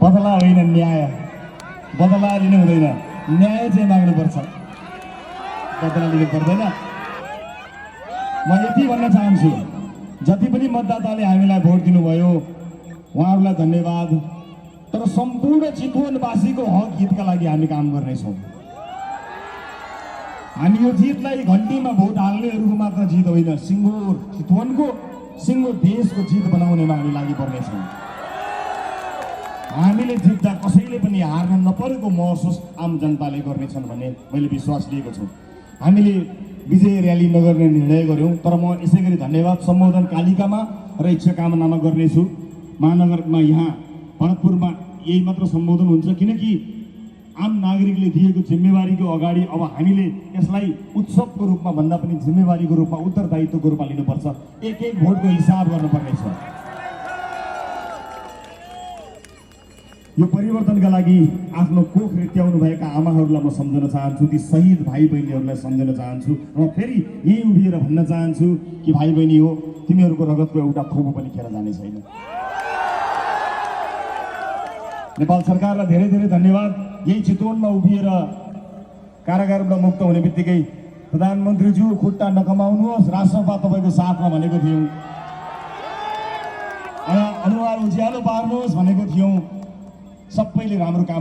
बदला होइन न्याय, बदला लिनु हुँदैन, न्याय चाहिँ माग्नुपर्छ, बदला लिनु पर्दैन। म यति भन्न चाहन्छु, जति पनि मतदाताले हामीलाई भोट दिनुभयो उहाँहरूलाई धन्यवाद। तर सम्पूर्ण चितवनवासीको हक हितका लागि हामी काम गर्नेछौँ। हामी यो जितलाई घन्टीमा भोट हाल्नेहरूको मात्र जित होइन, सिङ्गो चितवनको, सिङ्गो देशको जित बनाउनेमा हामी लागि पर्नेछौँ। हामीले जित्दा कसैले पनि हार्न नपरेको महसुस आम जनताले गर्नेछन् भन्ने मैले विश्वास लिएको छु। हामीले विजय र्याली नगर्ने निर्णय गऱ्यौँ, तर म यसै गरी धन्यवाद सम्बोधन कालिकामा र इच्छा कामनामा गर्नेछु। महानगरमा यहाँ भरतपुरमा यही मात्र सम्बोधन हुन्छ, किनकि आम नागरिकले दिएको जिम्मेवारीको अगाडि अब हामीले यसलाई उत्सवको रूपमा भन्दा पनि जिम्मेवारीको रूपमा, उत्तरदायित्वको रूपमा लिनुपर्छ। एक एक भोटको हिसाब गर्नुपर्नेछ। यो परिवर्तनका लागि आफ्नो कोख रित्याउनुभएका आमाहरूलाई म सम्झन चाहन्छु, ती शहीद भाइ बहिनीहरूलाई सम्झन चाहन्छु। र फेरि यही उभिएर भन्न चाहन्छु कि भाइ बहिनी हो, तिमीहरूको रगतको एउटा थोपो पनि खेर जाने छैन। नेपाल सरकारलाई धेरै धेरै धन्यवाद। यही चितवनमा उभिएर कारागारबाट मुक्त हुने बित्तिकै प्रधानमन्त्रीज्यू खुट्टा नकमाउनुहोस्, राष्ट्रपा तपाईँको साथमा भनेको थियौँ, अनुहार उज्यालो पार्नुहोस् भनेको थियौँ। सबैले राम्रो काम